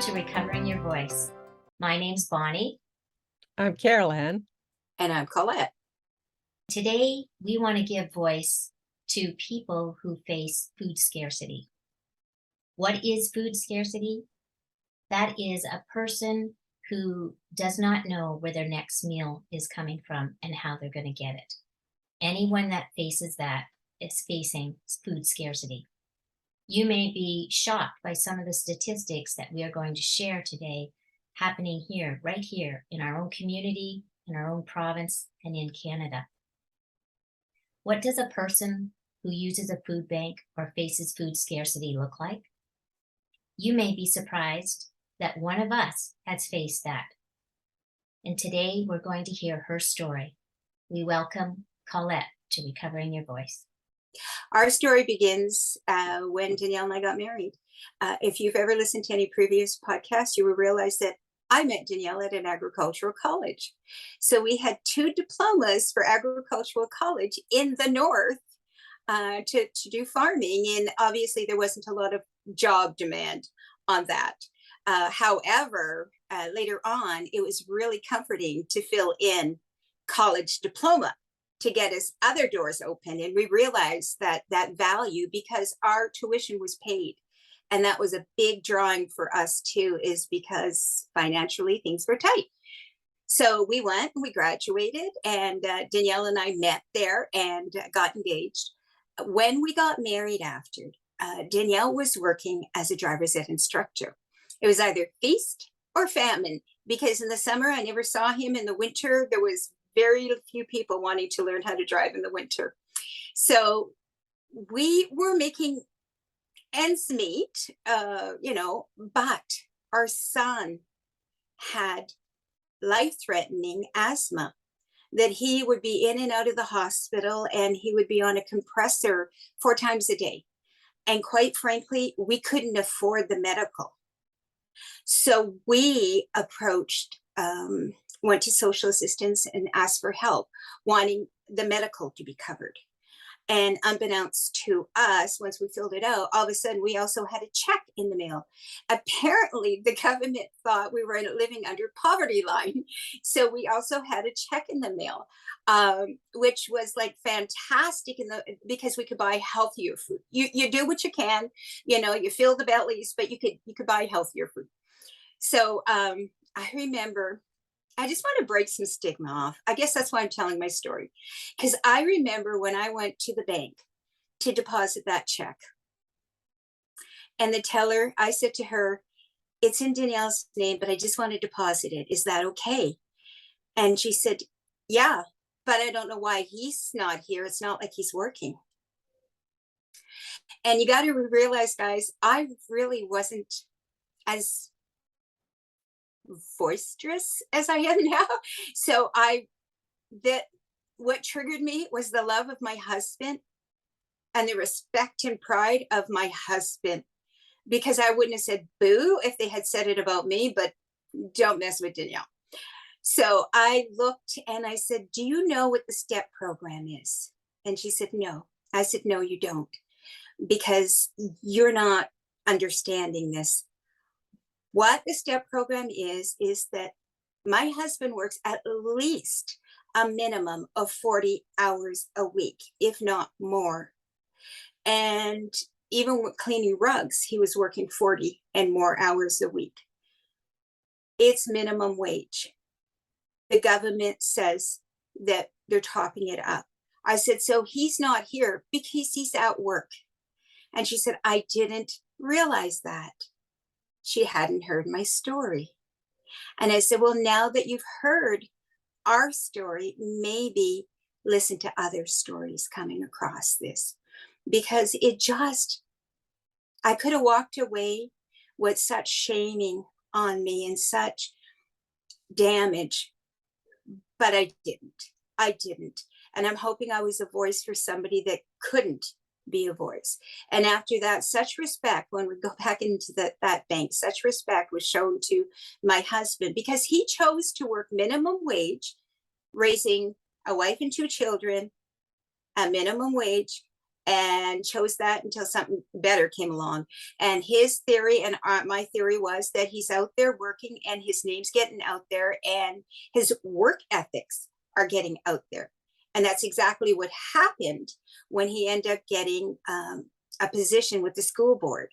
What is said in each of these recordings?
to Recovering Your Voice. My name's Bonnie. I'm Carol Ann. And I'm Collette. Today, we want to give voice to people who face food scarcity. What is food scarcity? That is a person who does not know where their next meal is coming from and how they're going to get it. Anyone that faces that is facing food scarcity. You may be shocked by some of the statistics that we are going to share today happening here, right here in our own community, in our own province, and in Canada. What does a person who uses a food bank or faces food scarcity look like? You may be surprised that one of us has faced that. And today we're going to hear her story. We welcome Collette to Recovering Your Voice. Our story begins when Danielle and I got married. If you've ever listened to any previous podcasts, you will realize that I met Danielle at an agricultural college. So we had 2 diplomas for agricultural college in the north to do farming. And obviously there wasn't a lot of job demand on that. However, later on, it was really comforting to fill in college diploma to get us other doors open. And we realized that value, because our tuition was paid. And that was a big drawing for us too, is because financially things were tight. So we went and we graduated, and Danielle and I met there and got engaged. When we got married after, Danielle was working as a driver's ed instructor. It was either feast or famine, because in the summer I never saw him. In the winter, there was very few people wanting to learn how to drive in the winter. So we were making ends meet, but our son had life-threatening asthma, that he would be in and out of the hospital, and he would be on a compressor 4 times a day. And quite frankly, we couldn't afford the medical. So we approached, went to social assistance and asked for help, wanting the medical to be covered. And unbeknownst to us, once we filled it out, all of a sudden we also had a check in the mail. Apparently the government thought we were living under poverty line. So we also had a check in the mail, which was like fantastic because we could buy healthier food. You do what you can, you fill the bellies, but you could buy healthier food. So I remember, I just want to break some stigma off. I guess that's why I'm telling my story. Because I remember when I went to the bank to deposit that check, and the teller, I said to her, "It's in Danielle's name, but I just want to deposit it. Is that okay?" And she said, "Yeah, but I don't know why he's not here. It's not like he's working." And you got to realize, guys, I really wasn't as boisterous as I am now. So what triggered me was the love of my husband and the respect and pride of my husband, because I wouldn't have said boo if they had said it about me, but don't mess with Danielle. So I looked and I said, "Do you know what the STEP program is?" And she said, "No." I said, "No, you don't, because you're not understanding this. What the STEP program is that my husband works at least a minimum of 40 hours a week, if not more. And even with cleaning rugs, he was working 40 and more hours a week. It's minimum wage. The government says that they're topping it up." I said, "So he's not here because he's at work." And she said, "I didn't realize that." She hadn't heard my story. And I said, "Well, now that you've heard our story, maybe listen to other stories coming across this." Because I could have walked away with such shaming on me and such damage, but I didn't. And I'm hoping I was a voice for somebody that couldn't be a voice. And after that, such respect, when we go back into that bank, such respect was shown to my husband, because he chose to work minimum wage, raising a wife and 2 children at minimum wage, and chose that until something better came along. And his theory and my theory was that he's out there working and his name's getting out there and his work ethics are getting out there. And that's exactly what happened when he ended up getting a position with the school board.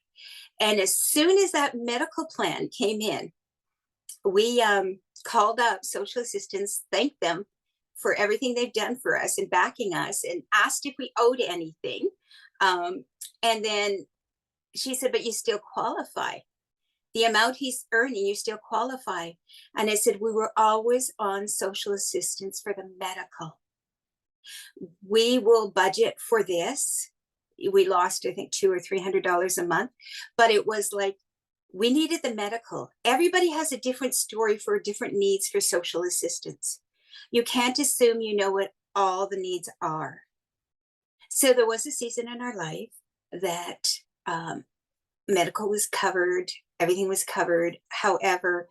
And as soon as that medical plan came in, we called up social assistants, thanked them for everything they've done for us and backing us, and asked if we owed anything. And then she said, but you still qualify. The amount he's earning, you still qualify. And I said, we were always on social assistance for the medical. We will budget for this. We lost, I think, $200 or $300 a month, but it was like, we needed the medical. Everybody has a different story for different needs for social assistance. You can't assume you know what all the needs are. So there was a season in our life that medical was covered, everything was covered. However,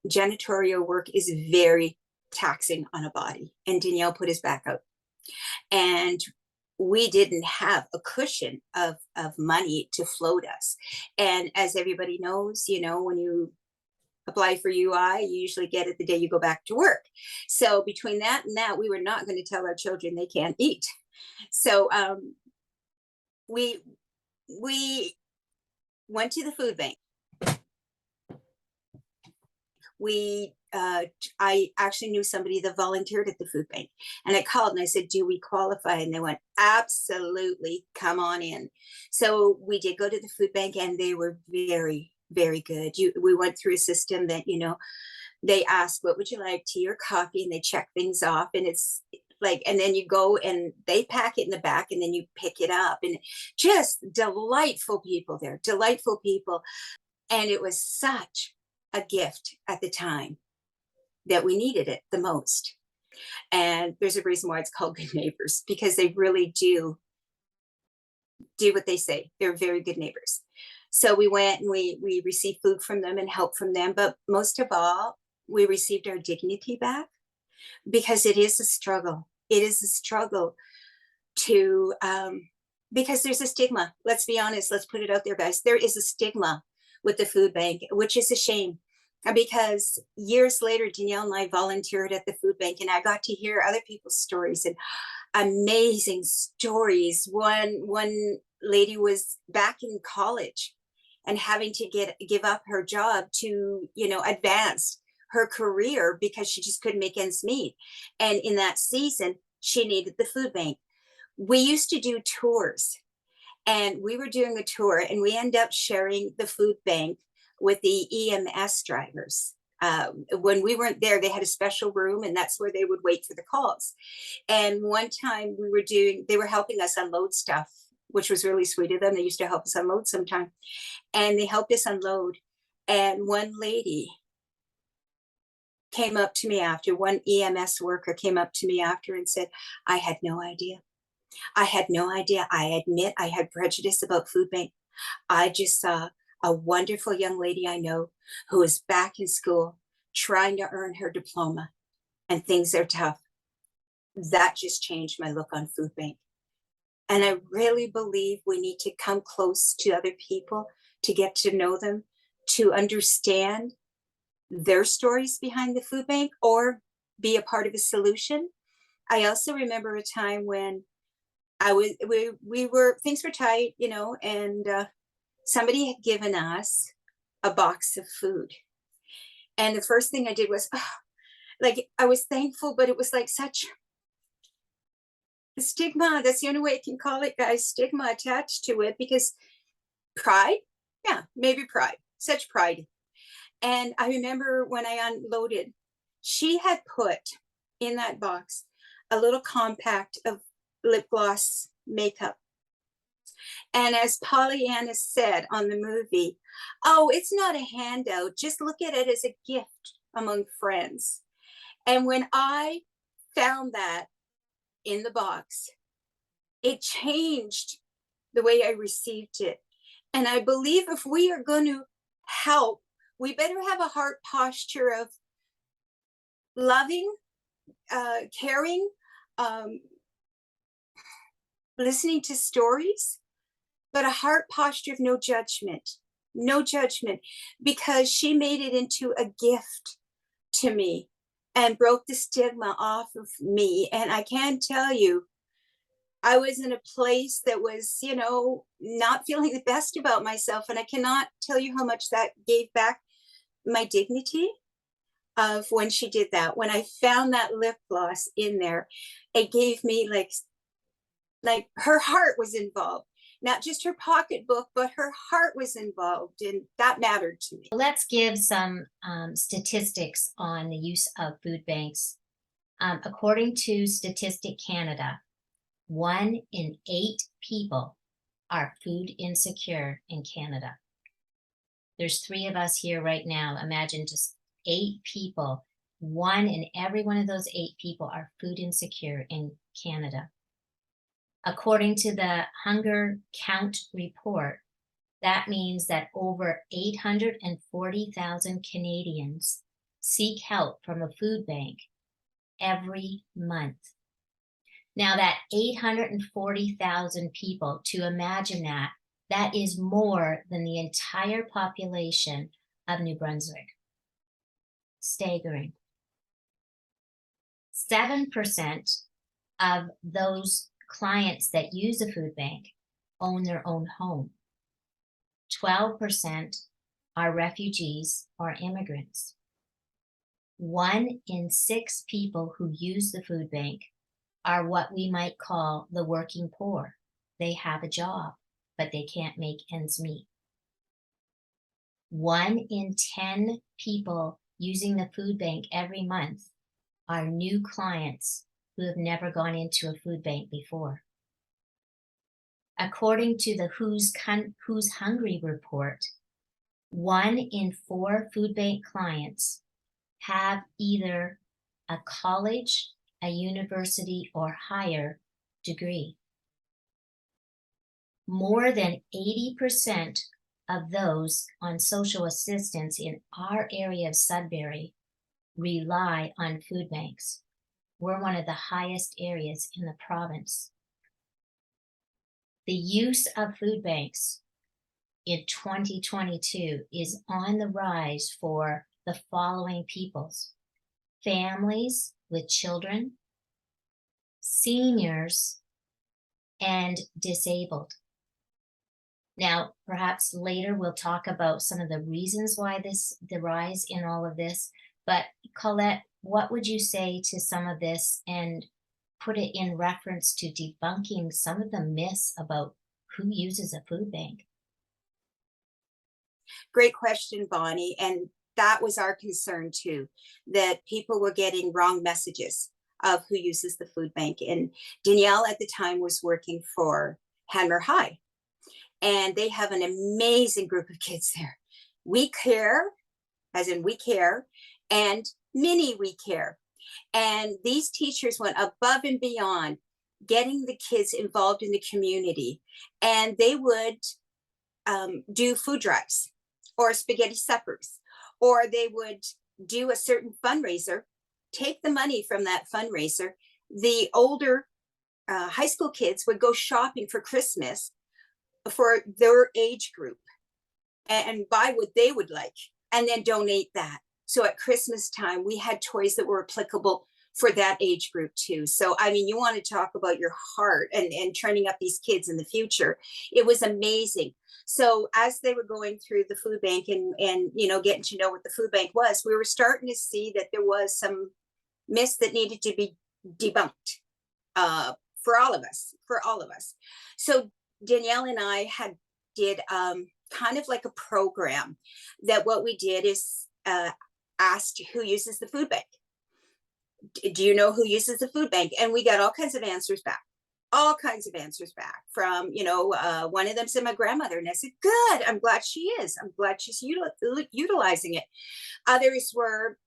janitorial work is very taxing on a body, and Danielle put his back out. And we didn't have a cushion of money to float us. And as everybody knows, you know, when you apply for UI, you usually get it the day you go back to work. So between that and that, we were not going to tell our children they can't eat. So we went to the food bank. I actually knew somebody that volunteered at the food bank, and I called and I said, do we qualify? And they went, absolutely, come on in. So we did go to the food bank, and they were very, very good. We went through a system that, you know, they ask, what would you like, tea or coffee? And they check things off, and it's like, and then you go and they pack it in the back, and then you pick it up, and just delightful people there, delightful people. And it was such a gift at the time that we needed it the most. And there's a reason why it's called Good Neighbors, because they really do what they say. They're very good neighbors. So we went and we received food from them and help from them. But most of all, we received our dignity back, because it is a struggle. It is a struggle to, because there's a stigma. Let's be honest. Let's put it out there, guys. There is a stigma with the food bank, which is a shame. Because years later, Danielle and I volunteered at the food bank, and I got to hear other people's stories and amazing stories. One lady was back in college and having to give up her job to, you know, advance her career because she just couldn't make ends meet. And in that season, she needed the food bank. We used to do tours, and we were doing a tour, and we ended up sharing the food bank with the EMS drivers. When we weren't there, they had a special room, and that's where they would wait for the calls. And one time they were helping us unload stuff, which was really sweet of them. They used to help us unload sometime, and they helped us unload. And one lady came up to me after, one EMS worker came up to me after and said, I had no idea. I had no idea. I admit I had prejudice about food bank. I just saw a wonderful young lady I know who is back in school trying to earn her diploma, and things are tough. That just changed my look on food bank. And I really believe we need to come close to other people, to get to know them, to understand their stories behind the food bank, or be a part of a solution. I also remember a time when things were tight, you know, and somebody had given us a box of food. And the first thing I did was, like, I was thankful, but it was like such a stigma. That's the only way I can call it, guys, stigma attached to it, because pride, yeah, maybe pride, such pride. And I remember when I unloaded, she had put in that box a little compact of lip gloss makeup. And as Pollyanna said on the movie, oh, it's not a handout. Just look at it as a gift among friends. And when I found that in the box, it changed the way I received it. And I believe if we are going to help, we better have a heart posture of loving, caring, listening to stories, but a heart posture of no judgment, no judgment, because she made it into a gift to me and broke the stigma off of me. And I can tell you, I was in a place that was, not feeling the best about myself. And I cannot tell you how much that gave back my dignity of when she did that. When I found that lip gloss in there, it gave me like her heart was involved, not just her pocketbook, but her heart was involved. And that mattered to me. Let's give some statistics on the use of food banks. According to Statistic Canada, 1 in 8 people are food insecure in Canada. There's 3 of us here right now. Imagine just 8 people. 1 in every one of those 8 people are food insecure in Canada. According to the Hungercount report, that means that over 840,000 Canadians seek help from a food bank every month. Now that 840,000 people, to imagine that is more than the entire population of New Brunswick. Staggering. 7% of those clients that use a food bank own their own home. 12% are refugees or immigrants. 1 in 6 people who use the food bank are what we might call the working poor. They have a job, but they can't make ends meet. 1 in 10 people using the food bank every month are new clients who have never gone into a food bank before. According to the Who's Hungry report, 1 in 4 food bank clients have either a college, a university, or higher degree. More than 80% of those on social assistance in our area of Sudbury rely on food banks. We're one of the highest areas in the province. The use of food banks in 2022 is on the rise for the following peoples: families with children, seniors, and disabled. Now, perhaps later we'll talk about some of the reasons why the rise in all of this, but Collette, what would you say to some of this and put it in reference to debunking some of the myths about who uses a food bank? Great question, Bonnie. And that was our concern too, that people were getting wrong messages of who uses the food bank. And Danielle at the time was working for Hanmer High, and they have an amazing group of kids there. We care, as in we care, and mini we care. And these teachers went above and beyond getting the kids involved in the community. And they would do food drives or spaghetti suppers, or they would do a certain fundraiser, take the money from that fundraiser. The older high school kids would go shopping for Christmas for their age group and buy what they would like and then donate that. So at Christmas time, we had toys that were applicable for that age group too. So, I mean, you want to talk about your heart and training up these kids in the future. It was amazing. So as they were going through the food bank and getting to know what the food bank was, we were starting to see that there was some myths that needed to be debunked for all of us. So Danielle and I did kind of like a program that what we did is asked who uses the food bank. Do you know who uses the food bank? And we got all kinds of answers back from, one of them said my grandmother. And I said, good, I'm glad she is. I'm glad she's utilizing it. Others were,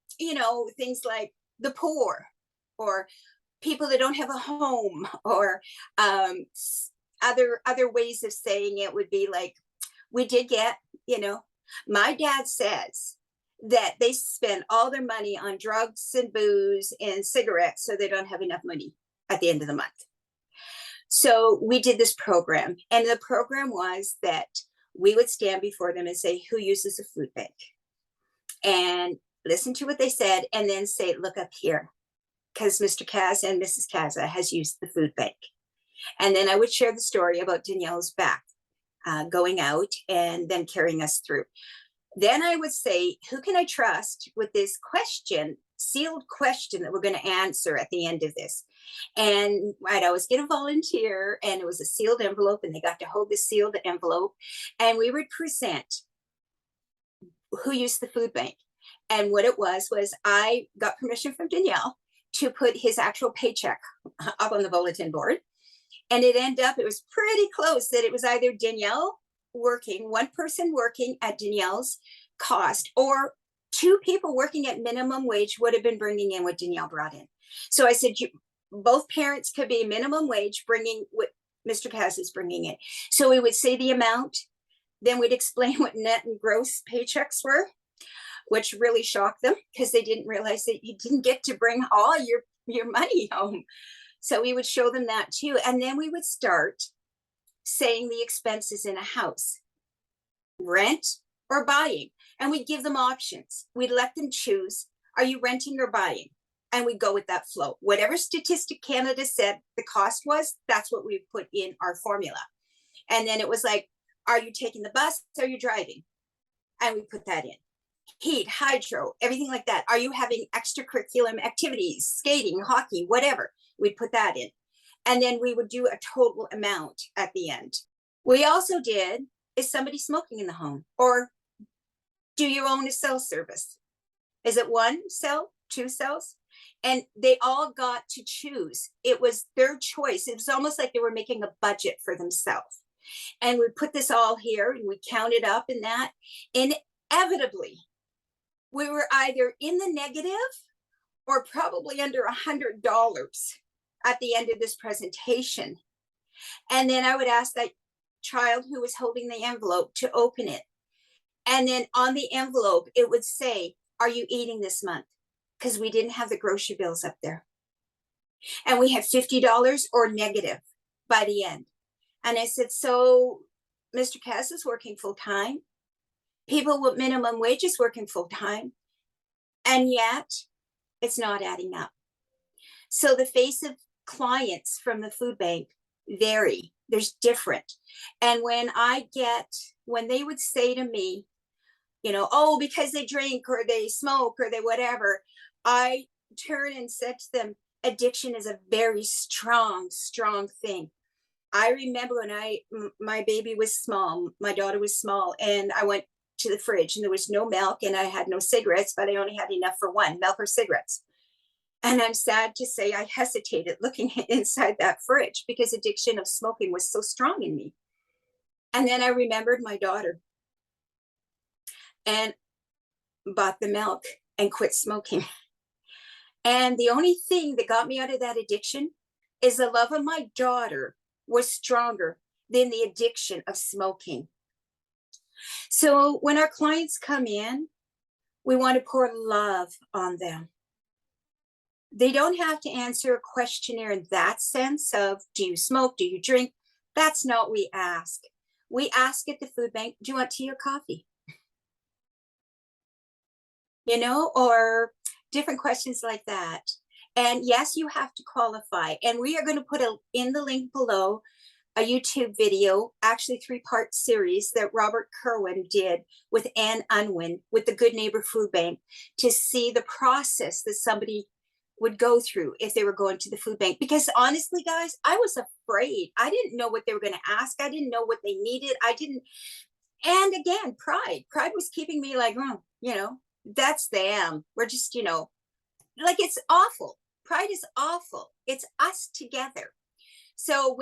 things like the poor or people that don't have a home, or other ways of saying it would be like, we did get, my dad says that they spend all their money on drugs and booze and cigarettes, so they don't have enough money at the end of the month. So we did this program, and the program was that we would stand before them and say, who uses a food bank? And listen to what they said, and then say, look up here, because Mr. Caza and Mrs. Caza has used the food bank. And then I would share the story about Danielle's back going out and then carrying us through. Then I would say, who can I trust with this question, sealed question that we're going to answer at the end of this? And I'd always get a volunteer, and it was a sealed envelope, and they got to hold the sealed envelope, and we would present who used the food bank. And what it was I got permission from Danielle to put his actual paycheck up on the bulletin board. And it ended up, it was pretty close that it was either Danielle working, one person working at Danielle's cost, or two people working at minimum wage would have been bringing in what Danielle brought in. So I said, both parents could be minimum wage, bringing what Mr. Caza is bringing in. So we would say the amount, then we'd explain what net and gross paychecks were, which really shocked them because they didn't realize that you didn't get to bring all your money home. So we would show them that too. And then we would start saying the expenses in a house, rent or buying. And we'd give them options. We'd let them choose, are you renting or buying? And we go with that flow. Whatever statistic Canada said the cost was, that's what we put in our formula. And then it was like, are you taking the bus? Are you driving? And we put that in. Heat, hydro, everything like that. Are you having extracurricular activities, skating, hockey, whatever? We'd put that in. And then we would do a total amount at the end. We also did, is somebody smoking in the home? Or do you own a cell service? Is it one cell, two cells? And they all got to choose. It was their choice. It was almost like they were making a budget for themselves. And we put this all here and we counted up in that. Inevitably, we were either in the negative or probably under $100 at the end of this presentation. And then I would ask that child who was holding the envelope to open it. And then on the envelope, it would say, are you eating this month? Because we didn't have the grocery bills up there. And we had $50 or negative by the end. And I said, so Mr. Cass is working full time. People with minimum wages working full time. And yet it's not adding up. So the face of clients from the food bank vary. There's different. And when they would say to me, oh, because they drink or they smoke or they whatever, I turn and said to them, addiction is a very strong, strong thing. I remember when my baby was small, my daughter was small, and I went to the fridge and there was no milk and I had no cigarettes, but I only had enough for one, milk or cigarettes. And I'm sad to say I hesitated looking inside that fridge because addiction of smoking was so strong in me. And then I remembered my daughter and bought the milk and quit smoking. And the only thing that got me out of that addiction is the love of my daughter was stronger than the addiction of smoking. So when our clients come in, we want to pour love on them. They don't have to answer a questionnaire in that sense of, do you smoke? Do you drink? That's not what we ask. We ask at the food bank, do you want tea or coffee? Or different questions like that. And yes, you have to qualify. And we are going to put in the link below a YouTube video, actually 3-part series that Robert Kerwin did with Anne Unwin with the Good Neighbor Food Bank to see the process that somebody would go through if they were going to the food bank. Because honestly, guys, I was afraid. I didn't know what they were going to ask. I didn't know what they needed. And again, pride was keeping me like, that's them. We're just, like, it's awful. Pride is awful. It's us together. So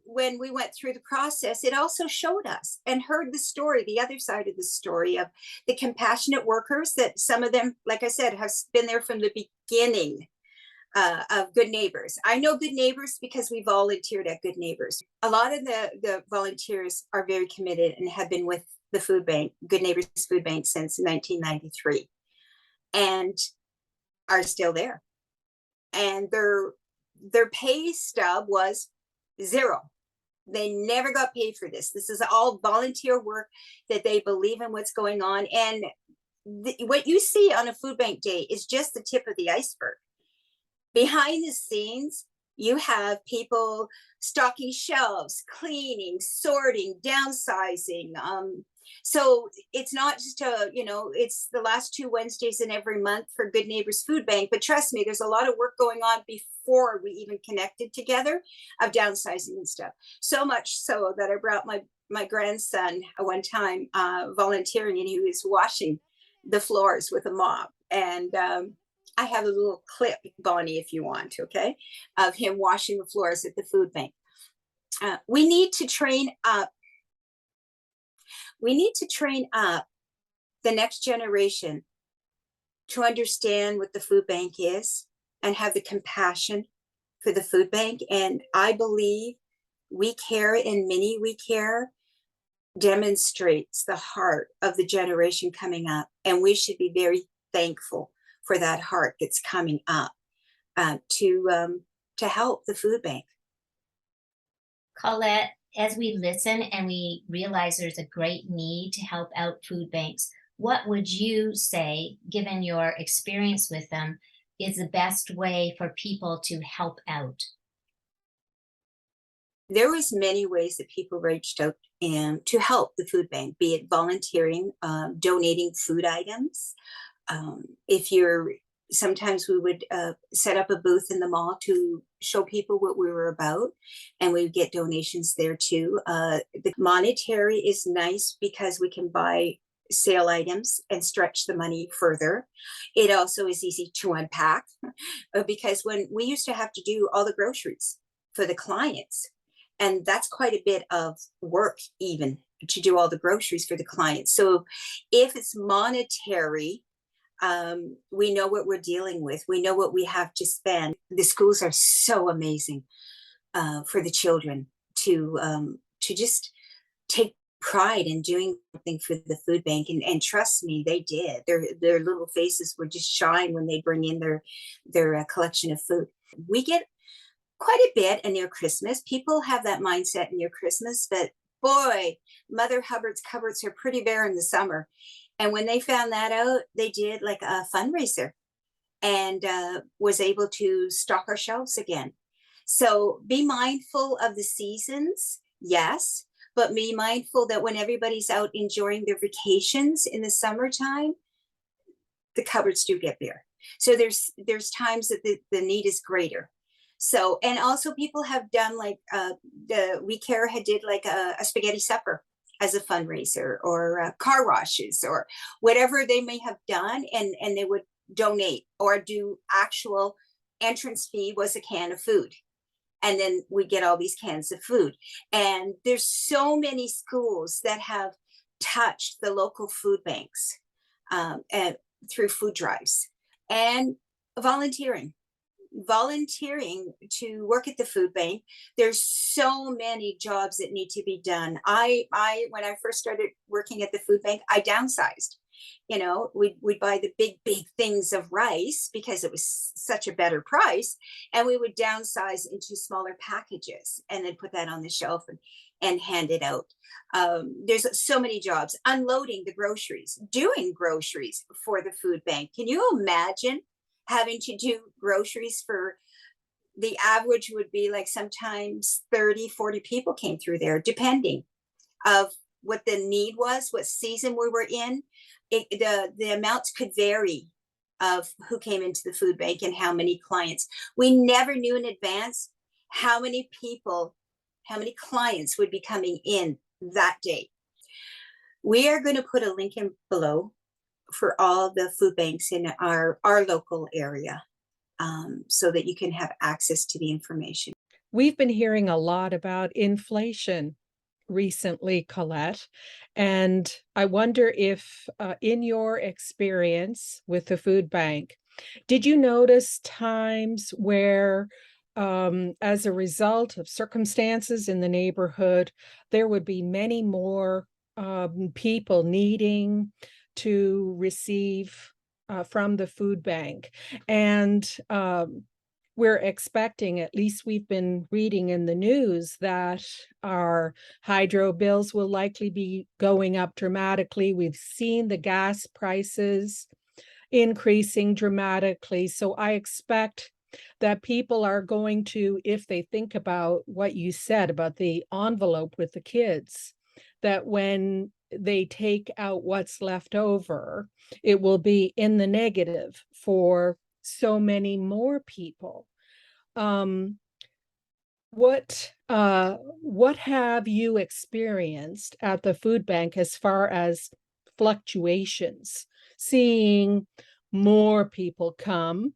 when we went through the process, it also showed us and heard the story, the other side of the story of the compassionate workers that some of them, like I said, have been there from the beginning of Good Neighbors. I know Good Neighbors because we volunteered at Good Neighbors. A lot of the volunteers are very committed and have been with the food bank, Good Neighbors Food Bank, since 1993 and are still there. And their pay stub was Zero. They never got paid for this. This is all volunteer work that they believe in what's going on. And what you see on a food bank day is just the tip of the iceberg. Behind the scenes, you have people stocking shelves, cleaning, sorting, downsizing. So it's not just it's the last 2 Wednesdays in every month for Good Neighbours Food Bank. But trust me, there's a lot of work going on before we even connected together of downsizing and stuff. So much so that I brought my grandson one time volunteering, and he was washing the floors with a mop. And I have a little clip, Bonnie, if you want, okay, of him washing the floors at the food bank. We need to train up. We need to train up the next generation to understand what the food bank is and have the compassion for the food bank. And I believe We Care and Mini We Care demonstrates the heart of the generation coming up. And we should be very thankful for that heart that's coming up to help the food bank. Collette, as we listen and we realize there's a great need to help out food banks, what would you say, given your experience with them, is the best way for people to help out? There was many ways that people reached out and to help the food bank, be it volunteering, donating food items. Sometimes we would set up a booth in the mall to show people what we were about, and we would get donations there too. The monetary is nice because we can buy sale items and stretch the money further. It also is easy to unpack because when we used to have to do all the groceries for the clients, and that's quite a bit of work even to do all the groceries for the clients. So if it's monetary, we know what we're dealing with. We know what we have to spend. The schools are so amazing for the children to just take pride in doing something for the food bank. And trust me, they did. Their little faces would just shine when they bring in their collection of food. We get quite a bit near Christmas. People have that mindset near Christmas, but boy, Mother Hubbard's cupboards are pretty bare in the summer. And when they found that out, they did like a fundraiser and was able to stock our shelves again. So be mindful of the seasons, yes, but be mindful that when everybody's out enjoying their vacations in the summertime, the cupboards do get bare. So there's times that the need is greater. So, and also people have done like We Care had did like a spaghetti supper as a fundraiser, or car washes, or whatever they may have done, and they would donate or do actual entrance fee was a can of food. And then we get all these cans of food. And there's so many schools that have touched the local food banks and through food drives and volunteering to work at the food bank. There's so many jobs that need to be done. I when I first started working at the food bank, I downsized. We'd buy the big things of rice because it was such a better price, and we would downsize into smaller packages and then put that on the shelf and hand it out. There's so many jobs: unloading the groceries, doing groceries for the food bank. Can you imagine having to do groceries for the average would be like sometimes 30-40 people came through there, depending of what the need was, what season we were in. The amounts could vary of who came into the food bank and how many clients. We never knew in advance how many people, how many clients would be coming in that day. We are going to put a link in below for all the food banks in our local area, so that you can have access to the information. We've been hearing a lot about inflation recently, Collette, and I wonder if in your experience with the food bank, did you notice times where as a result of circumstances in the neighborhood, there would be many more people needing to receive from the food bank? And we're expecting, at least we've been reading in the news, that our hydro bills will likely be going up dramatically. We've seen the gas prices increasing dramatically. So I expect that people are going to, if they think about what you said about the envelope with the kids, that when they take out what's left over, it will be in the negative for so many more people. What have you experienced at the food bank as far as fluctuations, seeing more people come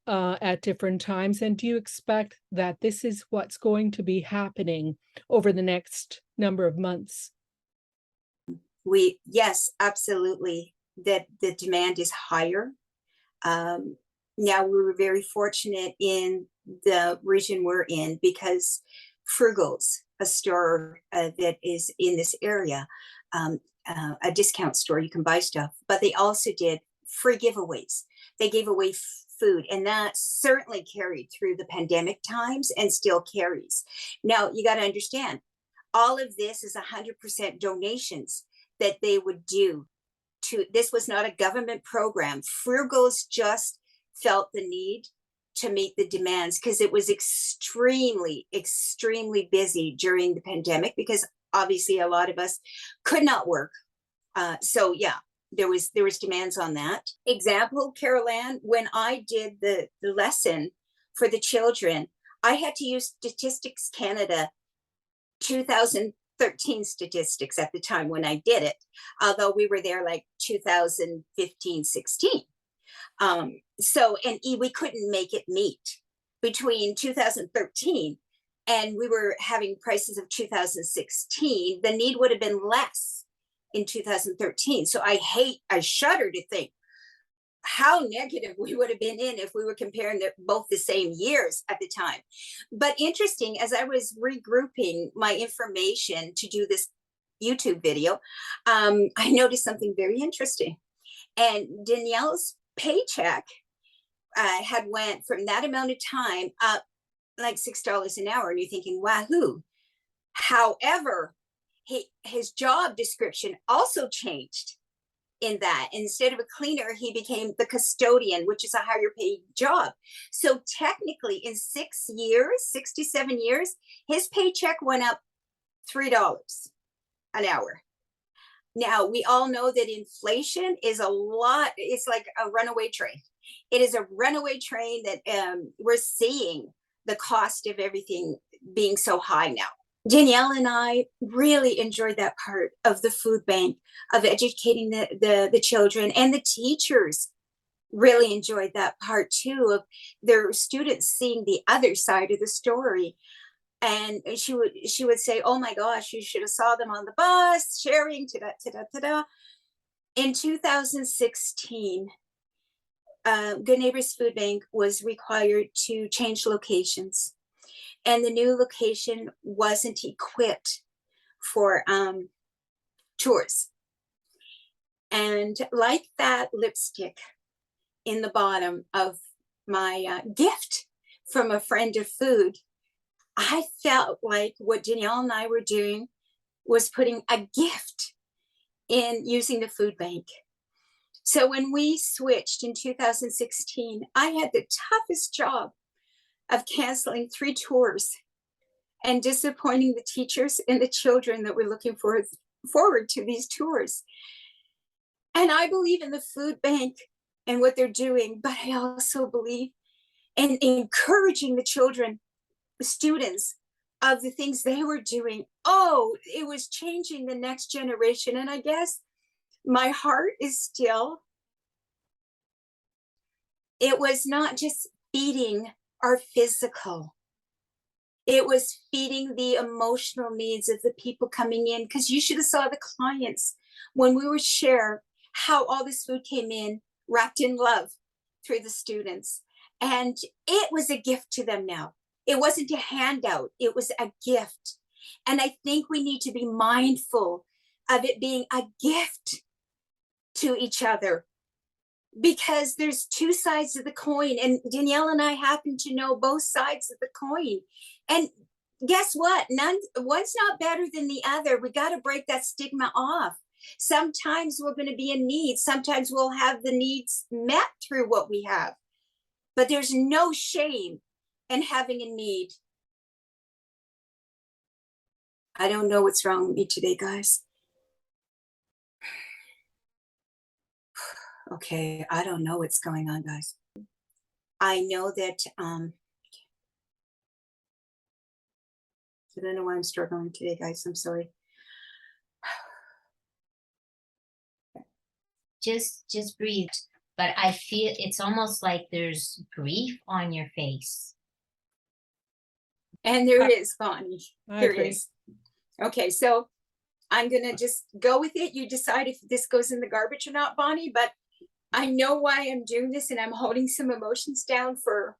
at different times? And do you expect that this is what's going to be happening over the next number of months? Yes, absolutely, that the demand is higher. Now, we were very fortunate in the region we're in because Frugal's, a store that is in this area, a discount store, you can buy stuff, but they also did free giveaways. They gave away food, and that certainly carried through the pandemic times and still carries. Now, you got to understand, all of this is 100% donations that they would do to. This was not a government program. Frugal's just felt the need to meet the demands because it was extremely busy during the pandemic, because obviously a lot of us could not work. So yeah, there was demands on that. Example, Carol Ann, when I did the lesson for the children, I had to use Statistics Canada 2013 statistics at the time when I did it, although we were there like 2015, 16. So, and we couldn't make it meet between 2013 and we were having prices of 2016. The need would have been less in 2013. So I shudder to think how negative we would have been in if we were comparing both the same years at the time. But interesting, as I was regrouping my information to do this YouTube video, I noticed something very interesting. And Danielle's paycheck had went from that amount of time up like $6 an hour, and you're thinking, wahoo. However, his job description also changed in that. Instead of a cleaner, he became the custodian, which is a higher paid job. So technically in 6 years, 67 years, his paycheck went up $3 an hour. Now, we all know that inflation is a lot. It's like a runaway train. It is a runaway train that we're seeing the cost of everything being so high now. Danielle and I really enjoyed that part of the food bank, of educating the children, and the teachers really enjoyed that part too, of their students seeing the other side of the story. And she would say, oh my gosh, you should have saw them on the bus sharing, ta-da. In 2016, Good Neighbours Food Bank was required to change locations, and the new location wasn't equipped for tours. And like that lipstick in the bottom of my gift from a friend of food, I felt like what Danielle and I were doing was putting a gift in using the food bank. So when we switched in 2016, I had the toughest job of canceling 3 tours and disappointing the teachers and the children that were looking forward to these tours. And I believe in the food bank and what they're doing, but I also believe in encouraging the children, the students, of the things they were doing. Oh, it was changing the next generation. And I guess my heart is still, it was not just feeding our physical, it was feeding the emotional needs of the people coming in. Because you should have saw the clients when we would share how all this food came in wrapped in love through the students. And it was a gift to them now. It wasn't a handout, it was a gift. And I think we need to be mindful of it being a gift to each other. because there's two sides of the coin, and Danielle and I happen to know both sides of the coin. And guess what? One's not better than the other. We got to break that stigma off. Sometimes we're going to be in need. Sometimes we'll have the needs met through what we have. But there's no shame in having a need. I don't know what's wrong with me today, guys. Okay, I don't know what's going on, guys. I know that I don't know why I'm struggling today, guys. I'm sorry. Just breathe. But I feel it's almost like there's grief on your face. And there is, Bonnie. There agree. is. Okay, so I'm gonna just go with it. You decide if this goes in the garbage or not, Bonnie, but I know why I'm doing this, and I'm holding some emotions down for,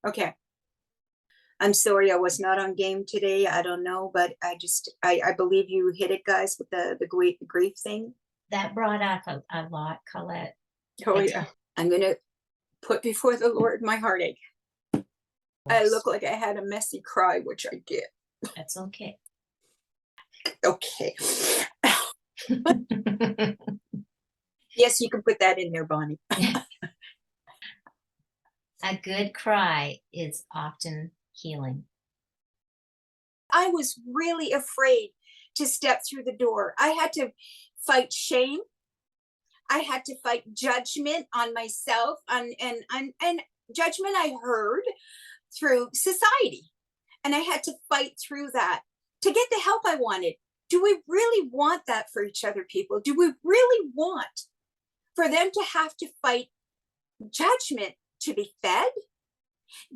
okay. I'm sorry I was not on game today. I don't know, but I believe you hit it, guys, with the grief thing. That brought up a lot, Collette. Oh yeah. I'm gonna put before the Lord my heartache. I look like I had a messy cry, which I did. That's okay. Okay. Yes, you can put that in there, Bonnie. A good cry is often healing. I was really afraid to step through the door. I had to fight shame. I had to fight judgment on myself and judgment I heard through society. And I had to fight through that to get the help I wanted. Do we really want that for each other, people? Do we really want for them to have to fight judgment to be fed?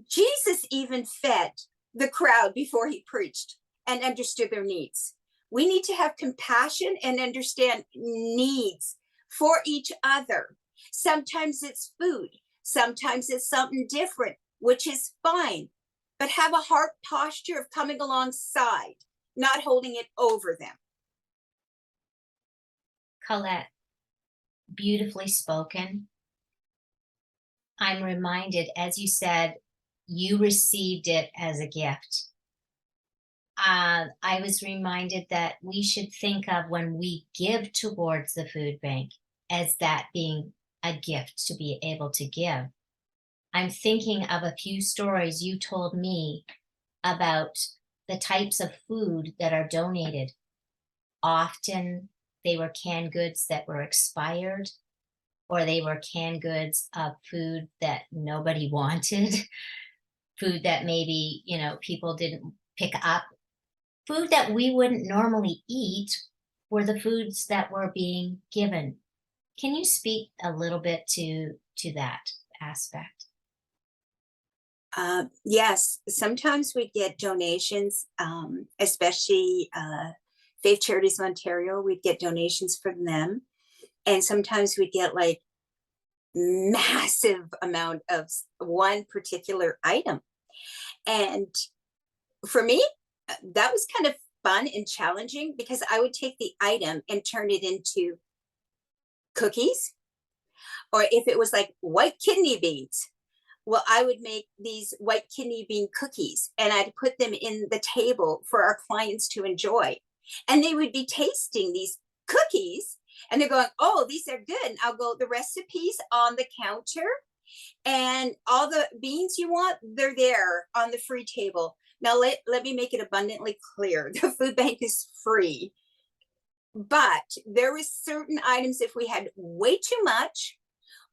Jesus even fed the crowd before he preached and understood their needs. We need to have compassion and understand needs for each other. Sometimes it's food, sometimes it's something different, which is fine, but have a heart posture of coming alongside, not holding it over them. Collette, beautifully spoken. I'm reminded, as you said, you received it as a gift. I was reminded that we should think of when we give towards the food bank as that being a gift to be able to give. I'm thinking of a few stories you told me about the types of food that are donated. Often they were canned goods that were expired, or they were canned goods of food that nobody wanted, food that maybe, people didn't pick up. Food that we wouldn't normally eat were the foods that were being given. Can you speak a little bit to that aspect? Yes, sometimes we get donations, especially Faith Charities of Ontario. We'd get donations from them. And sometimes we get like massive amount of one particular item. And for me, that was kind of fun and challenging because I would take the item and turn it into cookies. Or if it was like white kidney beans, well, I would make these white kidney bean cookies and I'd put them in the table for our clients to enjoy. And they would be tasting these cookies and they're going, oh, these are good. And I'll go, the recipes on the counter and all the beans you want, they're there on the free table. Now, let me make it abundantly clear. The food bank is free, but there was certain items, if we had way too much,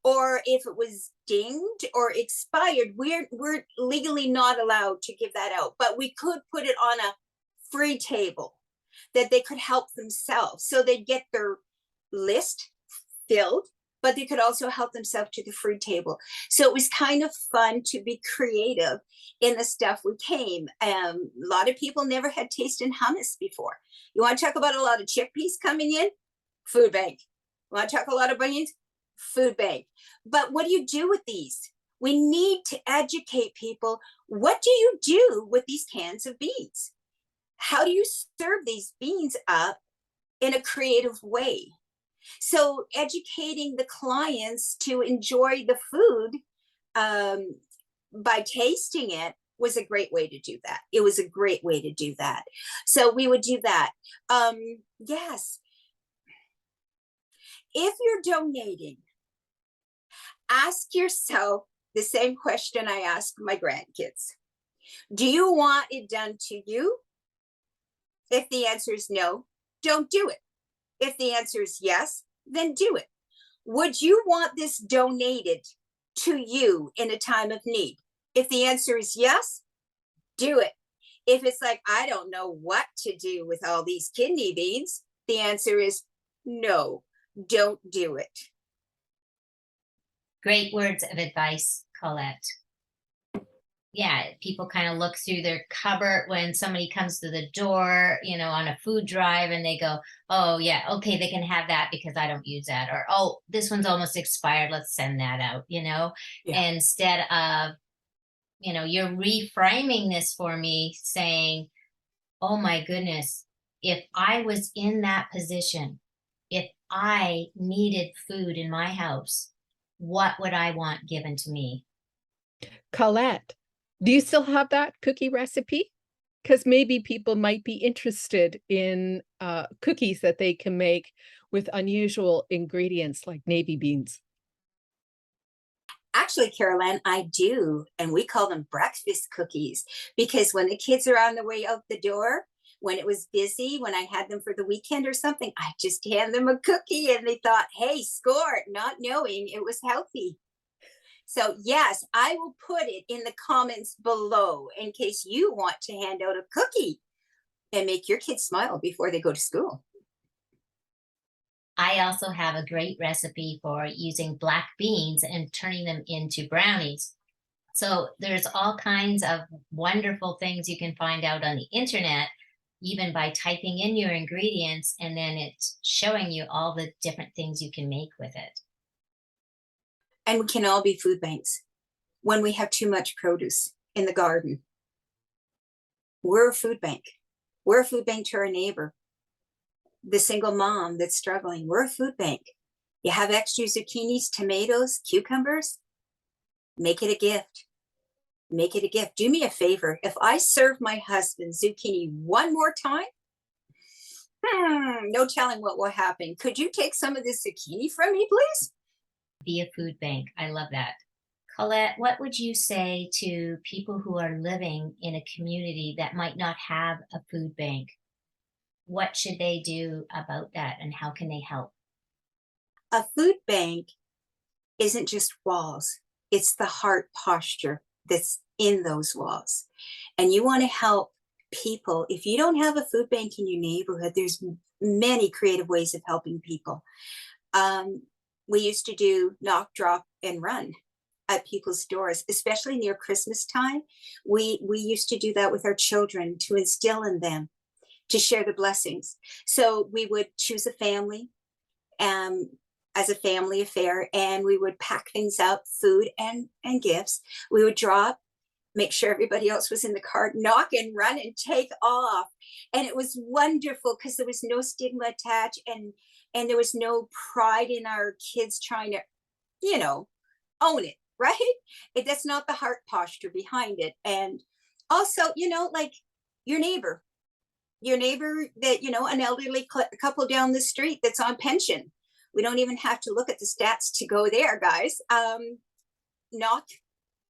or if it was dinged or expired, we're legally not allowed to give that out, but we could put it on a free table that they could help themselves. So they'd get their list filled, but they could also help themselves to the free table. So it was kind of fun to be creative in the stuff we came. A lot of people never had tasted hummus before. You want to talk about a lot of chickpeas coming in? Food bank. You want to talk a lot of onions? Food bank. But what do you do with these? We need to educate people. What do you do with these cans of beans? How do you serve these beans up in a creative way? So educating the clients to enjoy the food by tasting it was a great way to do that. It was a great way to do that. So we would do that. Yes. If you're donating, ask yourself the same question I ask my grandkids. Do you want it done to you? If the answer is no, don't do it. If the answer is yes, then do it. Would you want this donated to you in a time of need? If the answer is yes, do it. If it's like, I don't know what to do with all these kidney beans, the answer is no, don't do it. Great words of advice, Collette. Yeah, people kind of look through their cupboard when somebody comes to the door, on a food drive, and they go, oh, yeah, okay, they can have that because I don't use that. Or, oh, this one's almost expired. Let's send that out, Yeah. instead of, you're reframing this for me saying, oh my goodness, if I was in that position, if I needed food in my house, what would I want given to me? Collette, do you still have that cookie recipe? Because maybe people might be interested in cookies that they can make with unusual ingredients like navy beans. Actually, Caroline, I do. And we call them breakfast cookies because when the kids are on the way out the door, when it was busy, when I had them for the weekend or something, I just hand them a cookie and they thought, hey, score it, not knowing it was healthy. So yes, I will put it in the comments below in case you want to hand out a cookie and make your kids smile before they go to school. I also have a great recipe for using black beans and turning them into brownies. So there's all kinds of wonderful things you can find out on the internet, even by typing in your ingredients, and then it's showing you all the different things you can make with it. And we can all be food banks when we have too much produce in the garden. We're a food bank. We're a food bank to our neighbor. The single mom that's struggling, we're a food bank. You have extra zucchinis, tomatoes, cucumbers, make it a gift. Make it a gift. Do me a favor. If I serve my husband zucchini one more time, no telling what will happen. Could you take some of this zucchini from me, please? Be a food bank. I love that. Collette, what would you say to people who are living in a community that might not have a food bank? What should they do about that, and how can they help? A food bank isn't just walls, it's the heart posture that's in those walls. And you want to help people. If you don't have a food bank in your neighborhood, there's many creative ways of helping people. We used to do knock, drop, and run at people's doors, especially near Christmas time. We used to do that with our children to instill in them to share the blessings. So we would choose a family as a family affair, and we would pack things up, food and gifts. We would drop, make sure everybody else was in the car, knock and run and take off. And it was wonderful because there was no stigma attached, and there was no pride in our kids trying to, own it, right? That's not the heart posture behind it. And also, like your neighbor that, an elderly couple down the street that's on pension. We don't even have to look at the stats to go there, guys. Knock.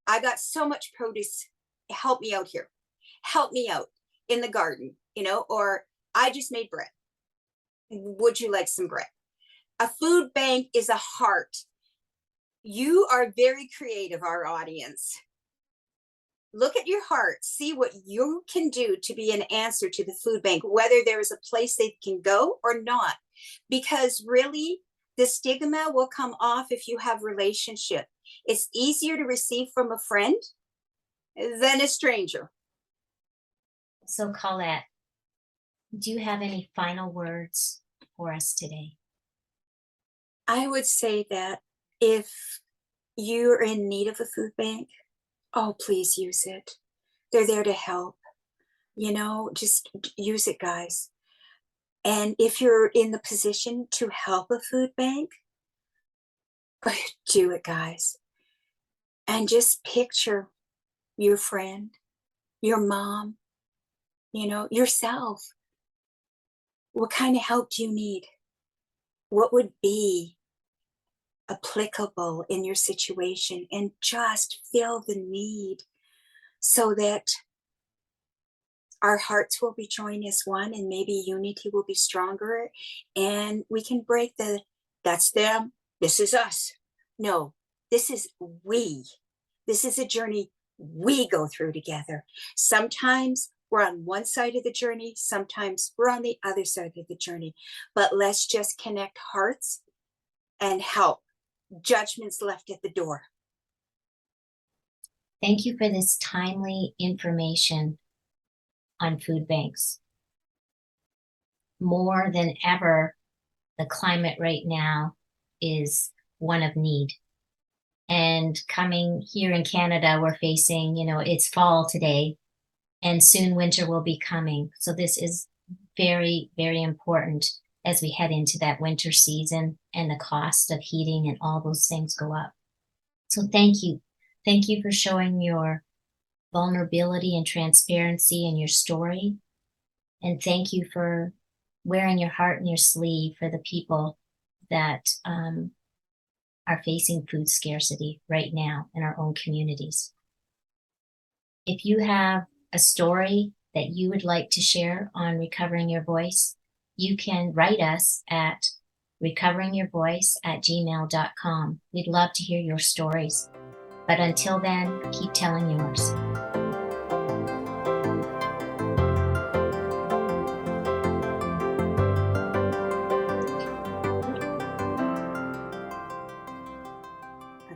I got so much produce. Help me out here. Help me out in the garden, or I just made bread. Would you like some bread? A food bank is a heart. You are very creative, our audience. Look at your heart, see what you can do to be an answer to the food bank, whether there is a place they can go or not. Because really, the stigma will come off if you have relationship. It's easier to receive from a friend than a stranger. So Collette, do you have any final words for us today? I would say that if you're in need of a food bank, oh, please use it. They're there to help. Just use it, guys. And if you're in the position to help a food bank, do it, guys. And just picture your friend, your mom, yourself. What kind of help do you need? What would be applicable in your situation? And just feel the need so that our hearts will be joined as one, and maybe unity will be stronger, and we can break the that's them, this is us. No, this is we. This is a journey we go through together. Sometimes we're on one side of the journey, sometimes we're on the other side of the journey, but let's just connect hearts and help. Judgments left at the door. Thank you for this timely information on food banks. More than ever, the climate right now is one of need. And coming here in Canada, we're facing, it's fall today, and soon winter will be coming. So this is very, very important as we head into that winter season and the cost of heating and all those things go up. So thank you. Thank you for showing your vulnerability and transparency in your story. And thank you for wearing your heart in your sleeve for the people that are facing food scarcity right now in our own communities. If you have a story that you would like to share on Recovering Your Voice, you can write us at recoveringyourvoice@gmail.com. We'd love to hear your stories. But until then, keep telling yours.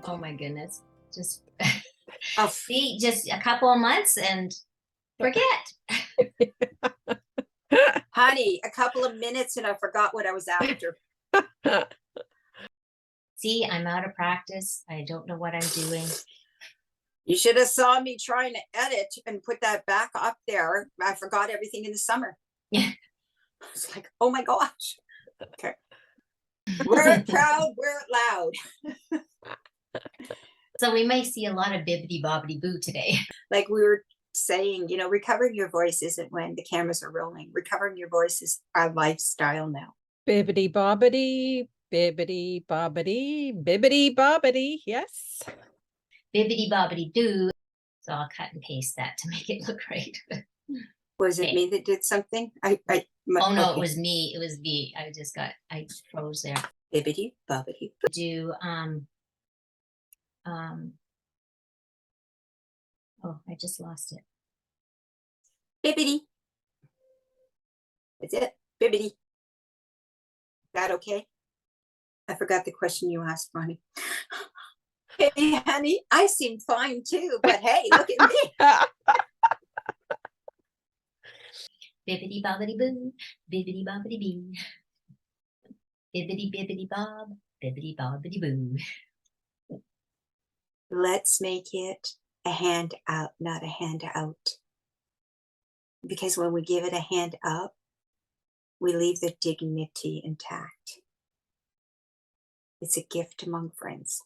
Oh my goodness. Just see, just a couple of months and forget. Honey, a couple of minutes and I forgot what I was after. See, I'm out of practice. I don't know what I'm doing. You should have saw me trying to edit and put that back up there. I forgot everything in the summer. Yeah. I was like, oh my gosh. Okay. We're it proud, we're it loud. So we may see a lot of bibbidi bobbidi boo today. Like we were saying, recovering your voice isn't when the cameras are rolling. Recovering your voice is our lifestyle now. Bibbidi bobbidi, bibbidi bobbidi, bibbidi bobbidi. Yes. Bibbidi bobbidi boo. So I'll cut and paste that to make it look right. Was it Okay. me that did something? Oh no, okay. It was me. It was me. I froze there. Bibbidi bobbidi. Do oh, I just lost it. Bibbidi. That's it. Bibbidi. That okay? I forgot the question you asked, Bonnie. Hey, honey, I seem fine too, but hey, look at me. Bibbidi bobbidi boo, bibbidi bobbidi boo. Bibbidi bibbidi bob, bibbidi bobbidi boo. Let's make it a hand out, not a hand out. Because when we give it a hand up, we leave the dignity intact. It's a gift among friends.